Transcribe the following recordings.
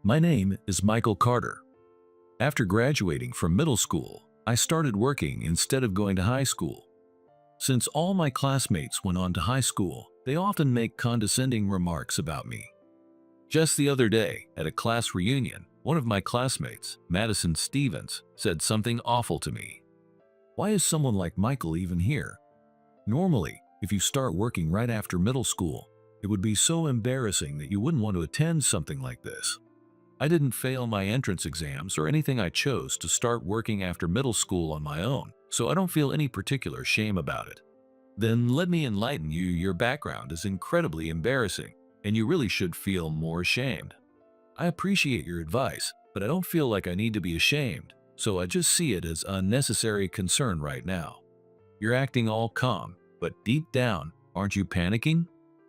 My name is Michael Carter. After graduating from middle school, I started working instead of going to high school. Since all my classmates went on to high school, they often make condescending remarks about me. Just the other day, at a class reunion, one of my classmates, Madison Stevens, said something awful to me. Why is someone like Michael even here? Normally, if you start working right after middle school, it would be so embarrassing that you wouldn't want to attend something like this. I didn't fail my entrance exams or anything. I chose to start working after middle school on my own, so I don't feel any particular shame about it. Then let me enlighten you. Your background is incredibly embarrassing, and you really should feel more ashamed. I appreciate your advice, but I don't feel like I need to be ashamed, so I just see it as unnecessary concern right now. You're acting all calm, but deep down, aren't you panicking?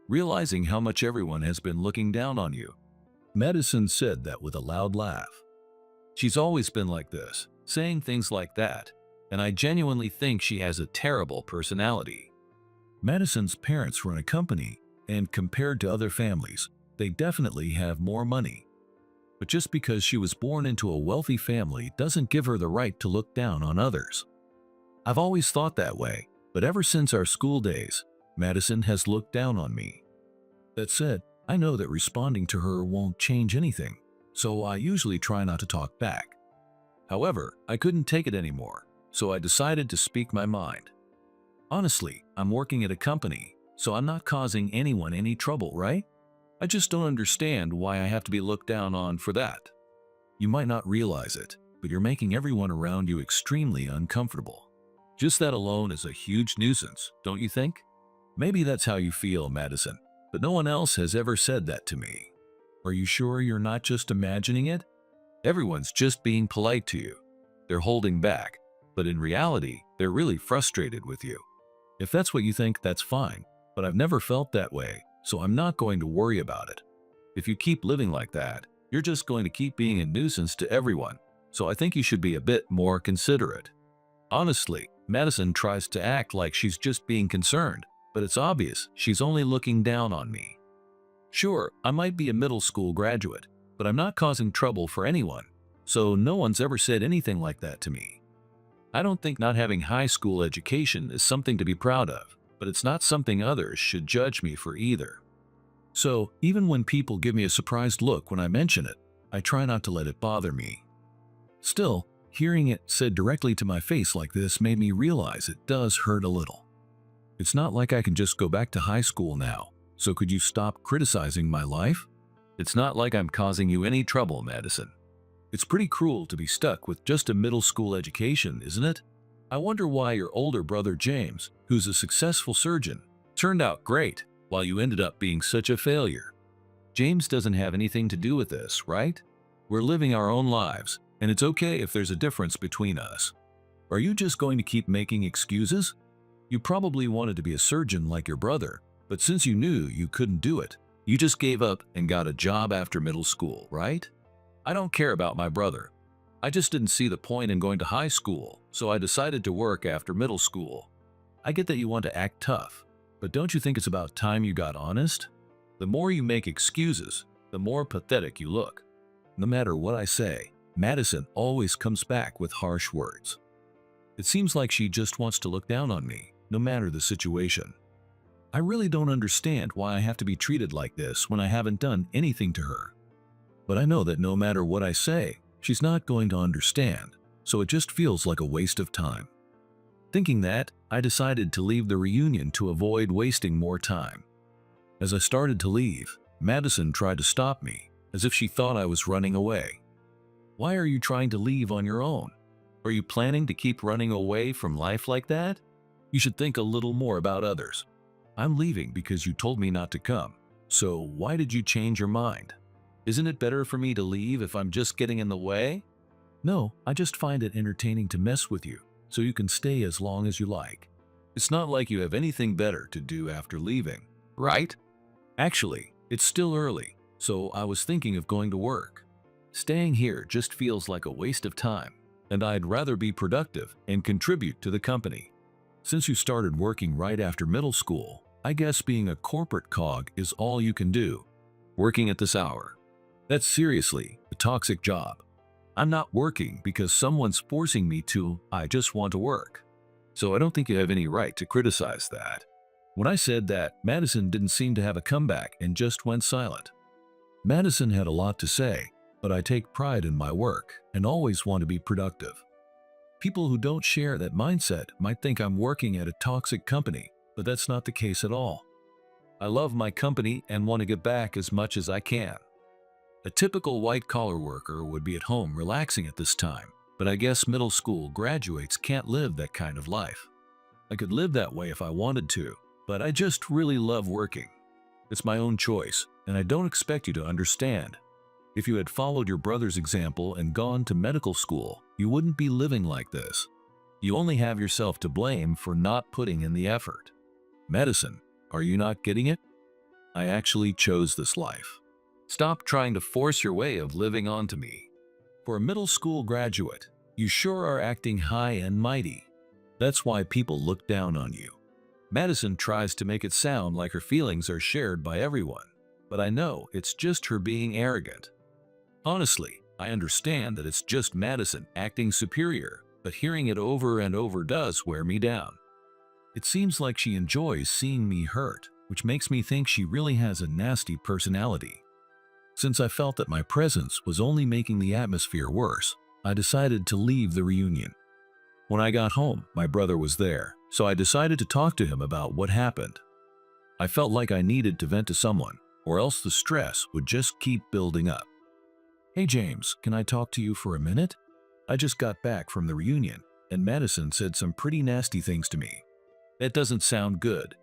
Realizing how much everyone has been looking down on you. Madison said that with a loud laugh. She's always been like this, saying things like that, and I genuinely think she has a terrible personality. Madison's parents run a company, and compared to other families, they definitely have more money. But just because she was born into a wealthy family doesn't give her the right to look down on others. I've always thought that way, but ever since our school days, Madison has looked down on me. That said, I know that responding to her won't change anything, so I usually try not to talk back. However, I couldn't take it anymore, so I decided to speak my mind. Honestly, I'm working at a company, so I'm not causing anyone any trouble, right? I just don't understand why I have to be looked down on for that. You might not realize it, but you're making everyone around you extremely uncomfortable. Just that alone is a huge nuisance, don't you think? Maybe that's how you feel, Madison, but no one else has ever said that to me. Are you sure you're not just imagining it? Everyone's just being polite to you. They're holding back, but in reality, they're really frustrated with you. If that's what you think, that's fine, but I've never felt that way, so I'm not going to worry about it. If you keep living like that, you're just going to keep being a nuisance to everyone, so I think you should be a bit more considerate. Honestly, Madison tries to act like she's just being concerned, but it's obvious she's only looking down on me. Sure, I might be a middle school graduate, but I'm not causing trouble for anyone, so no one's ever said anything like that to me. I don't think not having high school education is something to be proud of, but it's not something others should judge me for either. So, even when people give me a surprised look when I mention it, I try not to let it bother me. Still, hearing it said directly to my face like this made me realize it does hurt a little. It's not like I can just go back to high school now, so could you stop criticizing my life? It's not like I'm causing you any trouble, Madison. It's pretty cruel to be stuck with just a middle school education, isn't it? I wonder why your older brother James, who's a successful surgeon, turned out great while you ended up being such a failure. James doesn't have anything to do with this, right? We're living our own lives, and it's okay if there's a difference between us. Are you just going to keep making excuses? You probably wanted to be a surgeon like your brother, but since you knew you couldn't do it, you just gave up and got a job after middle school, right? I don't care about my brother. I just didn't see the point in going to high school, so I decided to work after middle school. I get that you want to act tough, but don't you think it's about time you got honest? The more you make excuses, the more pathetic you look. No matter what I say, Madison always comes back with harsh words. It seems like she just wants to look down on me, no matter the situation. I really don't understand why I have to be treated like this when I haven't done anything to her. But I know that no matter what I say, she's not going to understand, so it just feels like a waste of time. Thinking that, I decided to leave the reunion to avoid wasting more time. As I started to leave, Madison tried to stop me, as if she thought I was running away. Why are you trying to leave on your own? Are you planning to keep running away from life like that? You should think a little more about others. I'm leaving because you told me not to come, so why did you change your mind? Isn't it better for me to leave if I'm just getting in the way? No, I just find it entertaining to mess with you, so you can stay as long as you like. It's not like you have anything better to do after leaving, right? Actually, it's still early, so I was thinking of going to work. Staying here just feels like a waste of time, and I'd rather be productive and contribute to the company. Since you started working right after middle school, I guess being a corporate cog is all you can do. Working at this hour. That's seriously a toxic job. I'm not working because someone's forcing me to, I just want to work. So I don't think you have any right to criticize that. When I said that, Madison didn't seem to have a comeback and just went silent. Madison had a lot to say, but I take pride in my work and always want to be productive. People who don't share that mindset might think I'm working at a toxic company, but that's not the case at all. I love my company and want to give back as much as I can. A typical white-collar worker would be at home relaxing at this time, but I guess middle school graduates can't live that kind of life. I could live that way if I wanted to, but I just really love working. It's my own choice, and I don't expect you to understand. If you had followed your brother's example and gone to medical school, you wouldn't be living like this. You only have yourself to blame for not putting in the effort. Madison, are you not getting it? I actually chose this life. Stop trying to force your way of living onto me. For a middle school graduate, you sure are acting high and mighty. That's why people look down on you. Madison tries to make it sound like her feelings are shared by everyone, but I know it's just her being arrogant. Honestly, I understand that it's just Madison acting superior, but hearing it over and over does wear me down. It seems like she enjoys seeing me hurt, which makes me think she really has a nasty personality. Since I felt that my presence was only making the atmosphere worse, I decided to leave the reunion. When I got home, my brother was there, so I decided to talk to him about what happened. I felt like I needed to vent to someone, or else the stress would just keep building up. Hey James, can I talk to you for a minute? I just got back from the reunion, and Madison said some pretty nasty things to me. That doesn't sound good.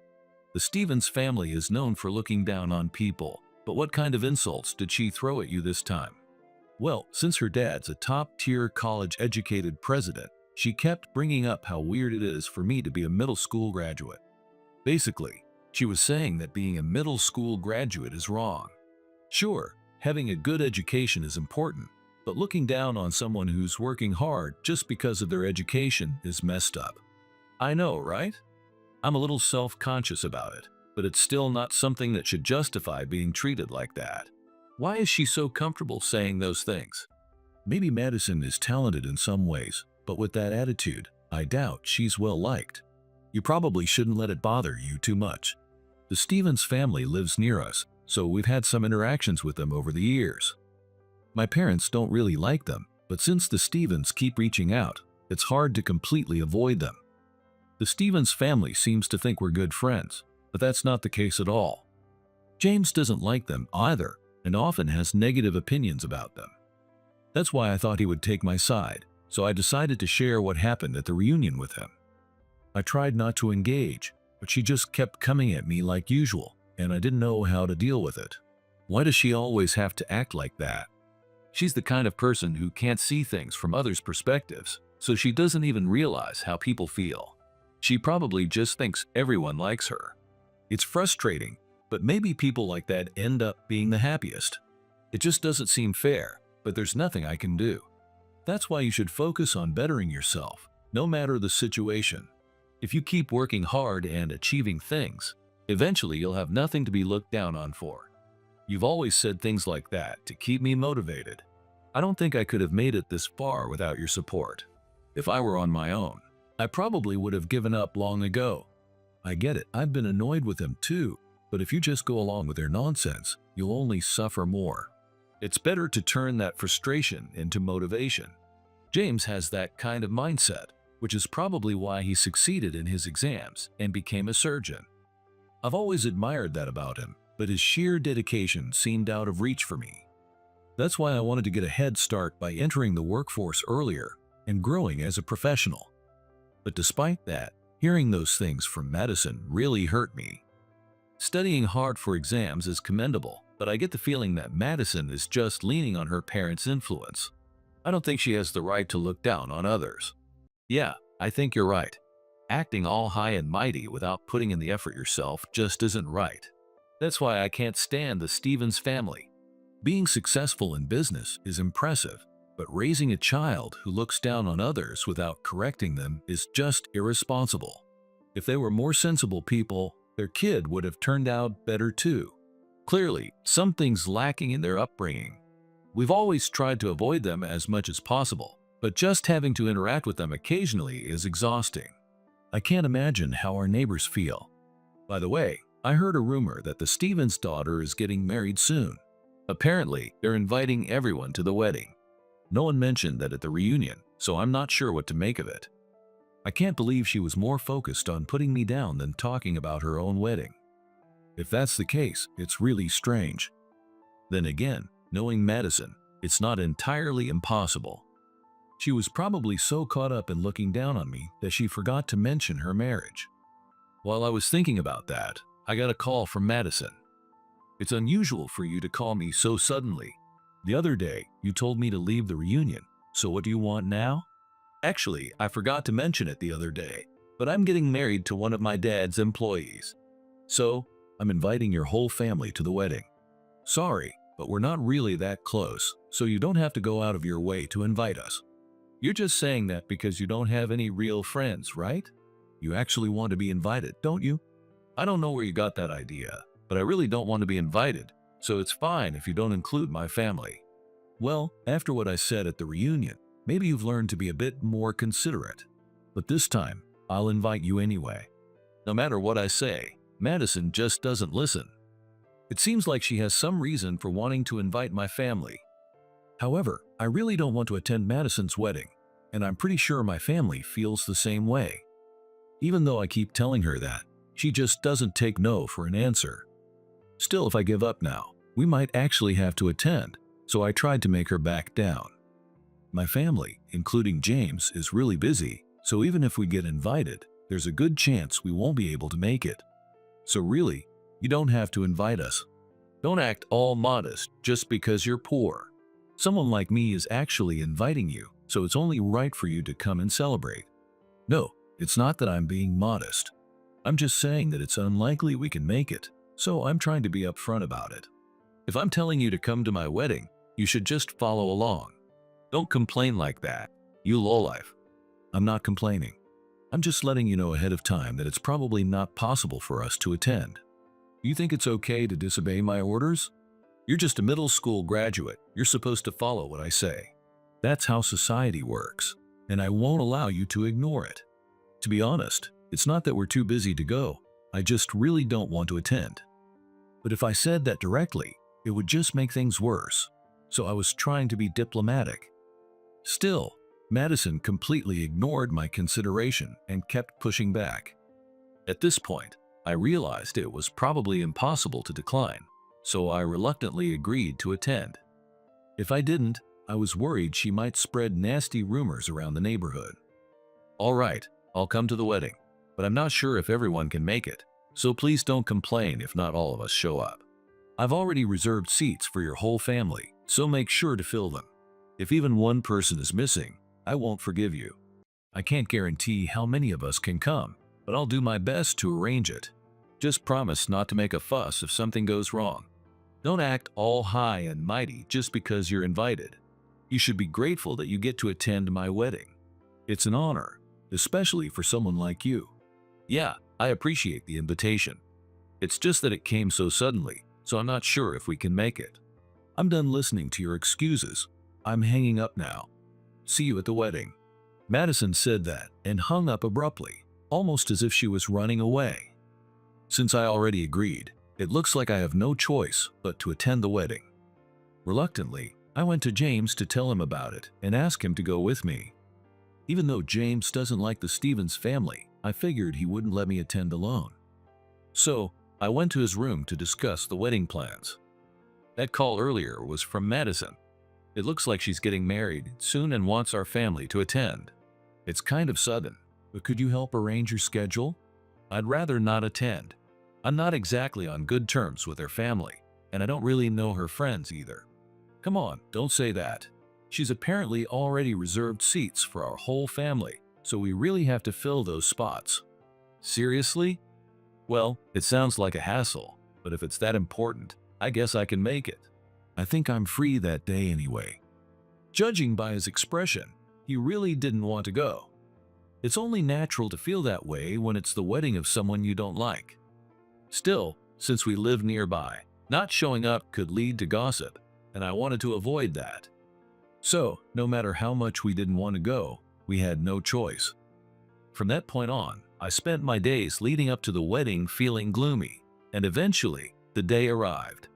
The Stevens family is known for looking down on people, but what kind of insults did she throw at you this time? Well, since her dad's a top-tier college-educated president, she kept bringing up how weird it is for me to be a middle school graduate. Basically, she was saying that being a middle school graduate is wrong. Sure, having a good education is important, but looking down on someone who's working hard just because of their education is messed up. I know, right? I'm a little self-conscious about it, but it's still not something that should justify being treated like that. Why is she so comfortable saying those things? Maybe Madison is talented in some ways, but with that attitude, I doubt she's well-liked. You probably shouldn't let it bother you too much. The Stevens family lives near us, so we've had some interactions with them over the years. My parents don't really like them, but since the Stevens keep reaching out, it's hard to completely avoid them. The Stevens family seems to think we're good friends, but that's not the case at all. James doesn't like them either, and often has negative opinions about them. That's why I thought he would take my side, so I decided to share what happened at the reunion with him. I tried not to engage, but she just kept coming at me like usual, and I didn't know how to deal with it. Why does she always have to act like that? She's the kind of person who can't see things from others' perspectives, so she doesn't even realize how people feel. She probably just thinks everyone likes her. It's frustrating, but maybe people like that end up being the happiest. It just doesn't seem fair, but there's nothing I can do. That's why you should focus on bettering yourself, no matter the situation. If you keep working hard and achieving things, eventually you'll have nothing to be looked down on for. You've always said things like that to keep me motivated. I don't think I could have made it this far without your support. If I were on my own, I probably would have given up long ago. I get it, I've been annoyed with them too, but if you just go along with their nonsense, you'll only suffer more. It's better to turn that frustration into motivation. James has that kind of mindset, which is probably why he succeeded in his exams and became a surgeon. I've always admired that about him, but his sheer dedication seemed out of reach for me. That's why I wanted to get a head start by entering the workforce earlier and growing as a professional. But despite that, hearing those things from Madison really hurt me. Studying hard for exams is commendable, but I get the feeling that Madison is just leaning on her parents' influence. I don't think she has the right to look down on others. Yeah, I think you're right. Acting all high and mighty without putting in the effort yourself just isn't right. That's why I can't stand the Stevens family. Being successful in business is impressive, but raising a child who looks down on others without correcting them is just irresponsible. If they were more sensible people, their kid would have turned out better too. Clearly, something's lacking in their upbringing. We've always tried to avoid them as much as possible, but just having to interact with them occasionally is exhausting. I can't imagine how our neighbors feel. By the way, I heard a rumor that the Stevens daughter is getting married soon. Apparently, they're inviting everyone to the wedding. No one mentioned that at the reunion, so I'm not sure what to make of it. I can't believe she was more focused on putting me down than talking about her own wedding. If that's the case, it's really strange. Then again, knowing Madison, it's not entirely impossible. She was probably so caught up in looking down on me that she forgot to mention her marriage. While I was thinking about that, I got a call from Madison. It's unusual for you to call me so suddenly. The other day, you told me to leave the reunion, so what do you want now? Actually, I forgot to mention it the other day, but I'm getting married to one of my dad's employees. So, I'm inviting your whole family to the wedding. Sorry, but we're not really that close, so you don't have to go out of your way to invite us. You're just saying that because you don't have any real friends, right? You actually want to be invited, don't you? I don't know where you got that idea, but I really don't want to be invited, so it's fine if you don't include my family. Well, after what I said at the reunion, maybe you've learned to be a bit more considerate. But this time, I'll invite you anyway. No matter what I say, Madison just doesn't listen. It seems like she has some reason for wanting to invite my family. However, I really don't want to attend Madison's wedding, and I'm pretty sure my family feels the same way. Even though I keep telling her that, she just doesn't take no for an answer. Still, if I give up now, we might actually have to attend, so I tried to make her back down. My family, including James, is really busy, so even if we get invited, there's a good chance we won't be able to make it. So really, you don't have to invite us. Don't act all modest just because you're poor. Someone like me is actually inviting you, so it's only right for you to come and celebrate. No, it's not that I'm being modest. I'm just saying that it's unlikely we can make it, so I'm trying to be upfront about it. If I'm telling you to come to my wedding, you should just follow along. Don't complain like that, you lowlife. I'm not complaining. I'm just letting you know ahead of time that it's probably not possible for us to attend. You think it's okay to disobey my orders? You're just a middle school graduate. You're supposed to follow what I say. That's how society works, and I won't allow you to ignore it. To be honest, it's not that we're too busy to go. I just really don't want to attend. But if I said that directly, it would just make things worse. So I was trying to be diplomatic. Still, Madison completely ignored my consideration and kept pushing back. At this point, I realized it was probably impossible to decline, so I reluctantly agreed to attend. If I didn't, I was worried she might spread nasty rumors around the neighborhood. All right, I'll come to the wedding, but I'm not sure if everyone can make it, so please don't complain if not all of us show up. I've already reserved seats for your whole family, so make sure to fill them. If even one person is missing, I won't forgive you. I can't guarantee how many of us can come, but I'll do my best to arrange it. Just promise not to make a fuss if something goes wrong. Don't act all high and mighty just because you're invited. You should be grateful that you get to attend my wedding. It's an honor, especially for someone like you. Yeah, I appreciate the invitation. It's just that it came so suddenly, so I'm not sure if we can make it. I'm done listening to your excuses. I'm hanging up now. See you at the wedding. Madison said that and hung up abruptly, almost as if she was running away. Since I already agreed, it looks like I have no choice but to attend the wedding. Reluctantly, I went to James to tell him about it and ask him to go with me. Even though James doesn't like the Stevens family, I figured he wouldn't let me attend alone. So, I went to his room to discuss the wedding plans. That call earlier was from Madison. It looks like she's getting married soon and wants our family to attend. It's kind of sudden, but could you help arrange your schedule? I'd rather not attend. I'm not exactly on good terms with her family, and I don't really know her friends either. Come on, don't say that. She's apparently already reserved seats for our whole family, so we really have to fill those spots. Seriously? Well, it sounds like a hassle, but if it's that important, I guess I can make it. I think I'm free that day anyway. Judging by his expression, he really didn't want to go. It's only natural to feel that way when it's the wedding of someone you don't like. Still, since we live nearby, not showing up could lead to gossip, and I wanted to avoid that. So, no matter how much we didn't want to go, we had no choice. From that point on, I spent my days leading up to the wedding feeling gloomy, and eventually, the day arrived.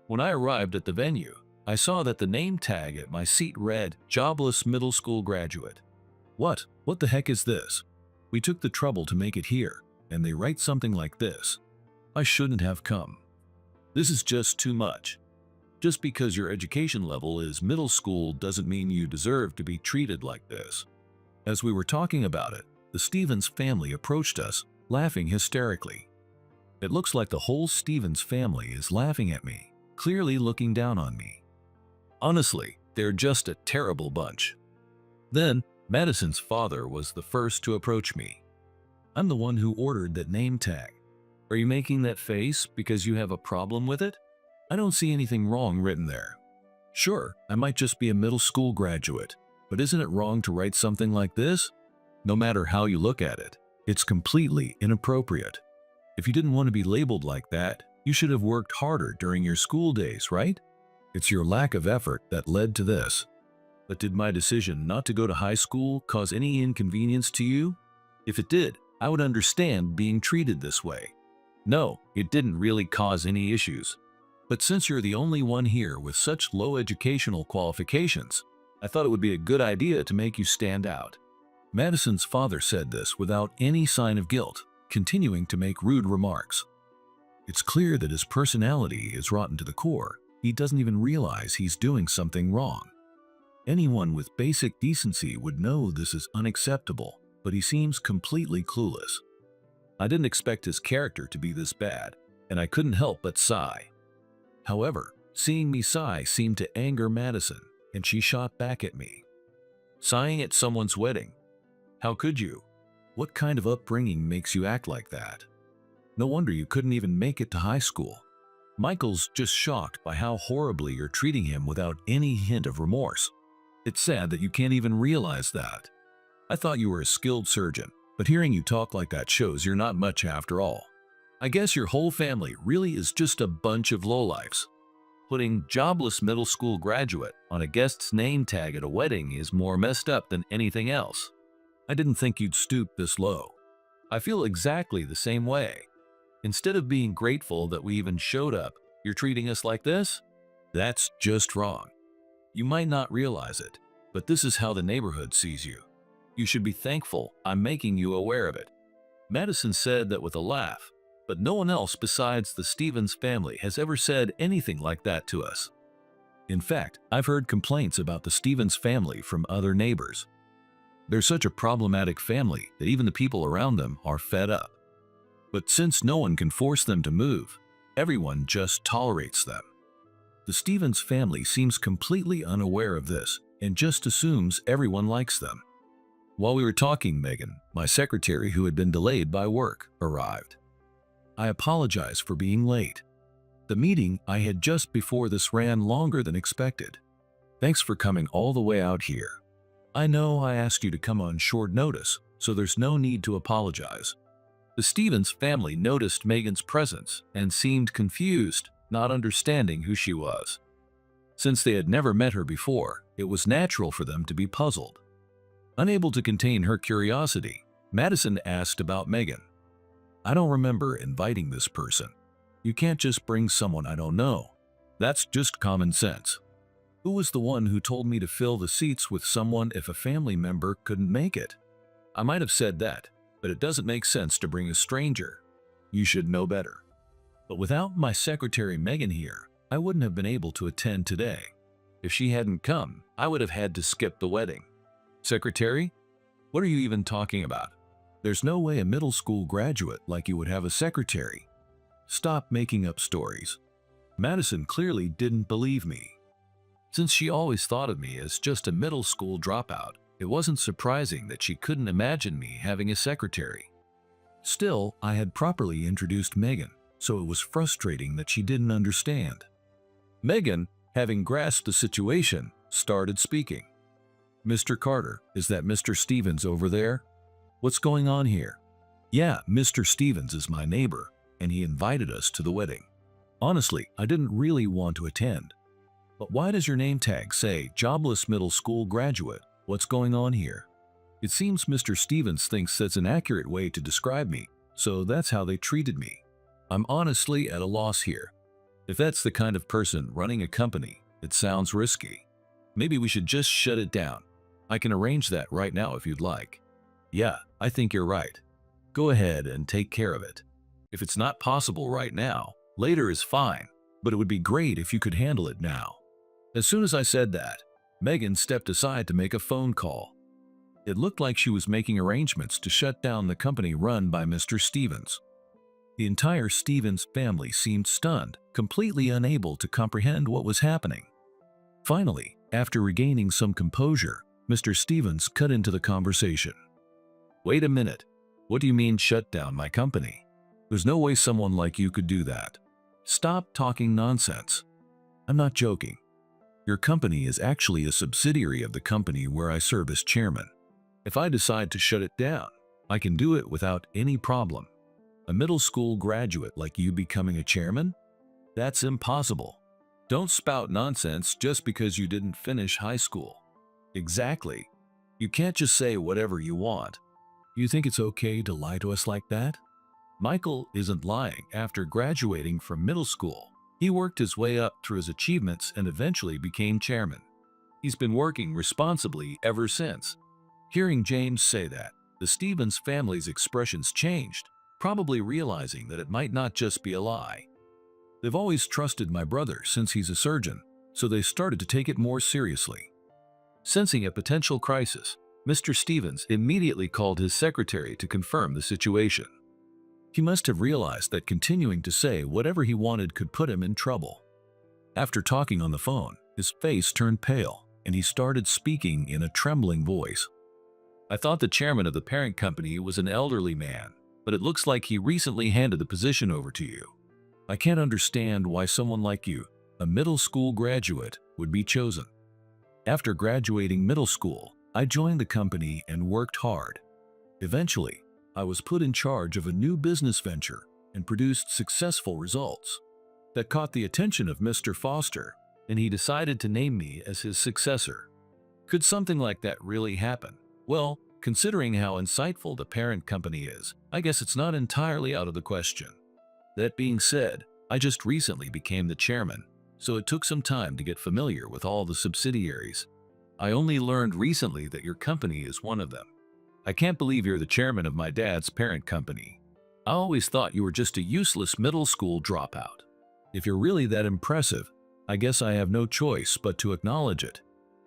When I arrived at the venue, I saw that the name tag at my seat read, "Jobless Middle School Graduate." What the heck is this? We took the trouble to make it here, and they write something like this. I shouldn't have come. This is just too much. Just because your education level is middle school doesn't mean you deserve to be treated like this. As we were talking about it, the Stevens family approached us, laughing hysterically. It looks like the whole Stevens family is laughing at me, clearly looking down on me. Honestly, they're just a terrible bunch. Then, Madison's father was the first to approach me. I'm the one who ordered that name tag. Are you making that face because you have a problem with it? I don't see anything wrong written there. Sure, I might just be a middle school graduate, but isn't it wrong to write something like this? No matter how you look at it, it's completely inappropriate. If you didn't want to be labeled like that, you should have worked harder during your school days, right? It's your lack of effort that led to this. But did my decision not to go to high school cause any inconvenience to you? If it did, I would understand being treated this way. No, it didn't really cause any issues. But since you're the only one here with such low educational qualifications, I thought it would be a good idea to make you stand out. Madison's father said this without any sign of guilt, continuing to make rude remarks. It's clear that his personality is rotten to the core. He doesn't even realize he's doing something wrong. Anyone with basic decency would know this is unacceptable, but he seems completely clueless. I didn't expect his character to be this bad, and I couldn't help but sigh. However, seeing me sigh seemed to anger Madison, and she shot back at me. Sighing at someone's wedding? How could you? What kind of upbringing makes you act like that? No wonder you couldn't even make it to high school. Michael's just shocked by how horribly you're treating him without any hint of remorse. It's sad that you can't even realize that. I thought you were a skilled surgeon, but hearing you talk like that shows you're not much after all. I guess your whole family really is just a bunch of lowlifes. Putting "jobless middle school graduate" on a guest's name tag at a wedding is more messed up than anything else. I didn't think you'd stoop this low. I feel exactly the same way. Instead of being grateful that we even showed up, you're treating us like this? That's just wrong. You might not realize it, but this is how the neighborhood sees you. You should be thankful I'm making you aware of it. Madison said that with a laugh, but no one else besides the Stevens family has ever said anything like that to us. In fact, I've heard complaints about the Stevens family from other neighbors. They're such a problematic family that even the people around them are fed up. But since no one can force them to move, everyone just tolerates them. The Stevens family seems completely unaware of this and just assumes everyone likes them. While we were talking, Megan, my secretary who had been delayed by work, arrived. I apologize for being late. The meeting I had just before this ran longer than expected. Thanks for coming all the way out here. I know I asked you to come on short notice, so there's no need to apologize. The Stevens family noticed Megan's presence and seemed confused, not understanding who she was. Since they had never met her before, it was natural for them to be puzzled. Unable to contain her curiosity, Madison asked about Megan. I don't remember inviting this person. You can't just bring someone I don't know. That's just common sense. Who was the one who told me to fill the seats with someone if a family member couldn't make it? I might have said that, but it doesn't make sense to bring a stranger. You should know better. But without my secretary Megan here, I wouldn't have been able to attend today. If she hadn't come, I would have had to skip the wedding. Secretary? What are you even talking about? There's no way a middle school graduate like you would have a secretary. Stop making up stories. Madison clearly didn't believe me. Since she always thought of me as just a middle school dropout, it wasn't surprising that she couldn't imagine me having a secretary. Still, I had properly introduced Megan, so it was frustrating that she didn't understand. Megan, having grasped the situation, started speaking. Mr. Carter, is that Mr. Stevens over there? What's going on here? Yeah, Mr. Stevens is my neighbor, and he invited us to the wedding. Honestly, I didn't really want to attend. But why does your name tag say Jobless Middle School Graduate? What's going on here? It seems Mr. Stevens thinks that's an accurate way to describe me, so that's how they treated me. I'm honestly at a loss here. If that's the kind of person running a company, it sounds risky. Maybe we should just shut it down. I can arrange that right now if you'd like. Yeah, I think you're right. Go ahead and take care of it. If it's not possible right now, later is fine, but it would be great if you could handle it now. As soon as I said that, Megan stepped aside to make a phone call. It looked like she was making arrangements to shut down the company run by Mr. Stevens. The entire Stevens family seemed stunned, completely unable to comprehend what was happening. Finally, after regaining some composure, Mr. Stevens cut into the conversation. Wait a minute. What do you mean shut down my company? There's no way someone like you could do that. Stop talking nonsense. I'm not joking. Your company is actually a subsidiary of the company where I serve as chairman. If I decide to shut it down, I can do it without any problem. A middle school graduate like you becoming a chairman? That's impossible. Don't spout nonsense just because you didn't finish high school. Exactly. You can't just say whatever you want. You think it's okay to lie to us like that? Michael isn't lying. After graduating from middle school, he worked his way up through his achievements and eventually became chairman. He's been working responsibly ever since. Hearing James say that, the Stevens family's expressions changed, probably realizing that it might not just be a lie. They've always trusted my brother since he's a surgeon, so they started to take it more seriously. Sensing a potential crisis, Mr. Stevens immediately called his secretary to confirm the situation. He must have realized that continuing to say whatever he wanted could put him in trouble. After talking on the phone, his face turned pale, and he started speaking in a trembling voice. I thought the chairman of the parent company was an elderly man, but it looks like he recently handed the position over to you. I can't understand why someone like you, a middle school graduate, would be chosen. After graduating middle school, I joined the company and worked hard. Eventually, I was put in charge of a new business venture and produced successful results. That caught the attention of Mr. Foster, and he decided to name me as his successor. Could something like that really happen? Well, considering how insightful the parent company is, I guess it's not entirely out of the question. That being said, I just recently became the chairman, so it took some time to get familiar with all the subsidiaries. I only learned recently that your company is one of them. I can't believe you're the chairman of my dad's parent company. I always thought you were just a useless middle school dropout. If you're really that impressive, I guess I have no choice but to acknowledge it.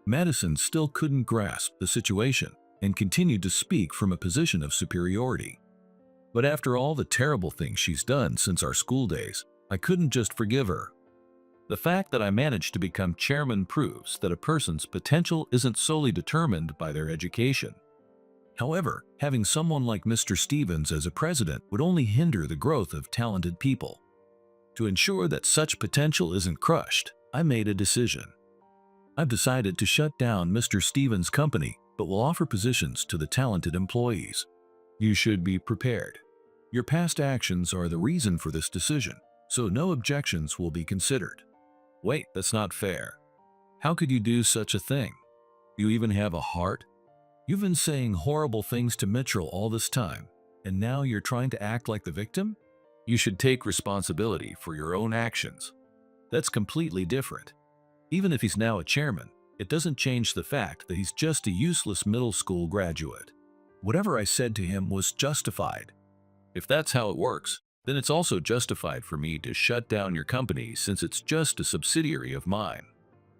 Madison still couldn't grasp the situation and continued to speak from a position of superiority. But after all the terrible things she's done since our school days, I couldn't just forgive her. The fact that I managed to become chairman proves that a person's potential isn't solely determined by their education. However, having someone like Mr. Stevens as a president would only hinder the growth of talented people. To ensure that such potential isn't crushed, I made a decision. I've decided to shut down Mr. Stevens' company, but will offer positions to the talented employees. You should be prepared. Your past actions are the reason for this decision, so no objections will be considered. Wait, that's not fair. How could you do such a thing? You even have a heart? You've been saying horrible things to Mitchell all this time, and now you're trying to act like the victim? You should take responsibility for your own actions. That's completely different. Even if he's now a chairman, it doesn't change the fact that he's just a useless middle school graduate. Whatever I said to him was justified. If that's how it works, then it's also justified for me to shut down your company since it's just a subsidiary of mine.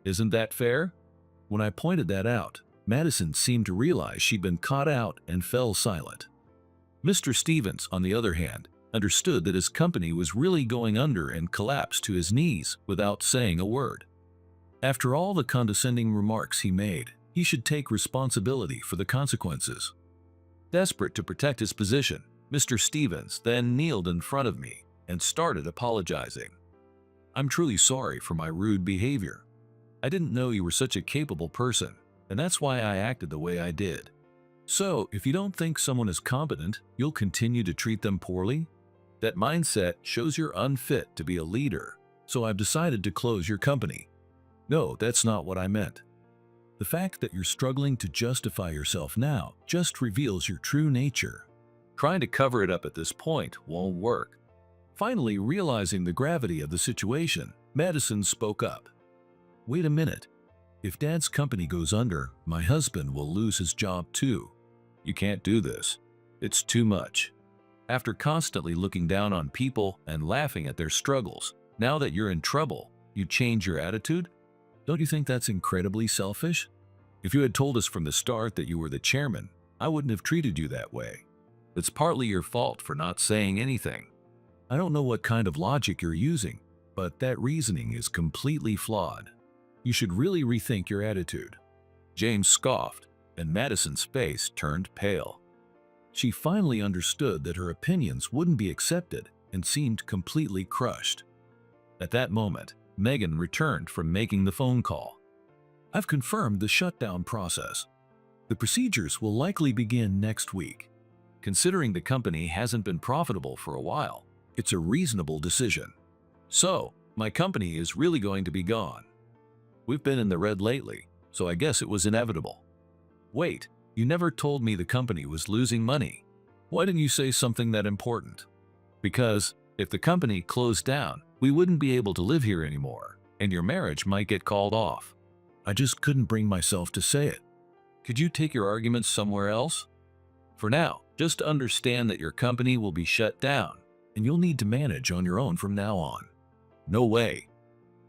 Isn't that fair? When I pointed that out, Madison seemed to realize she'd been caught out and fell silent. Mr. Stevens, on the other hand, understood that his company was really going under and collapsed to his knees without saying a word. After all the condescending remarks he made, he should take responsibility for the consequences. Desperate to protect his position, Mr. Stevens then kneeled in front of me and started apologizing. I'm truly sorry for my rude behavior. I didn't know you were such a capable person, and that's why I acted the way I did. So, if you don't think someone is competent, you'll continue to treat them poorly? That mindset shows you're unfit to be a leader, so I've decided to close your company. No, that's not what I meant. The fact that you're struggling to justify yourself now just reveals your true nature. Trying to cover it up at this point won't work. Finally, realizing the gravity of the situation, Madison spoke up. Wait a minute. If Dad's company goes under, my husband will lose his job too. You can't do this. It's too much. After constantly looking down on people and laughing at their struggles, now that you're in trouble, you change your attitude? Don't you think that's incredibly selfish? If you had told us from the start that you were the chairman, I wouldn't have treated you that way. It's partly your fault for not saying anything. I don't know what kind of logic you're using, but that reasoning is completely flawed. You should really rethink your attitude. James scoffed, and Madison's face turned pale. She finally understood that her opinions wouldn't be accepted and seemed completely crushed. At that moment, Megan returned from making the phone call. I've confirmed the shutdown process. The procedures will likely begin next week. Considering the company hasn't been profitable for a while, it's a reasonable decision. So, my company is really going to be gone. We've been in the red lately, so I guess it was inevitable. Wait, you never told me the company was losing money. Why didn't you say something that important? Because if the company closed down, we wouldn't be able to live here anymore, and your marriage might get called off. I just couldn't bring myself to say it. Could you take your arguments somewhere else? For now, just understand that your company will be shut down, and you'll need to manage on your own from now on. No way.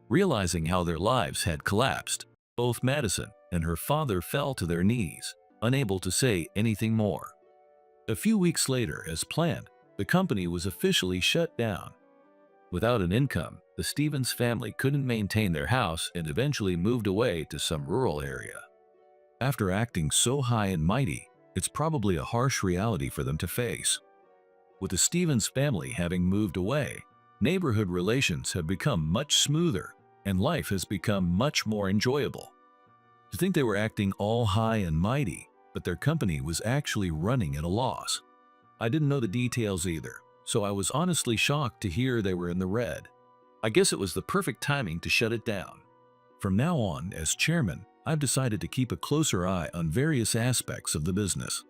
Realizing how their lives had collapsed, both Madison and her father fell to their knees, unable to say anything more. A few weeks later, as planned, the company was officially shut down. Without an income, the Stevens family couldn't maintain their house and eventually moved away to some rural area. After acting so high and mighty, it's probably a harsh reality for them to face. With the Stevens family having moved away, neighborhood relations have become much smoother and life has become much more enjoyable. To think they were acting all high and mighty, but their company was actually running at a loss. I didn't know the details either, so I was honestly shocked to hear they were in the red. I guess it was the perfect timing to shut it down. From now on, as chairman, I've decided to keep a closer eye on various aspects of the business.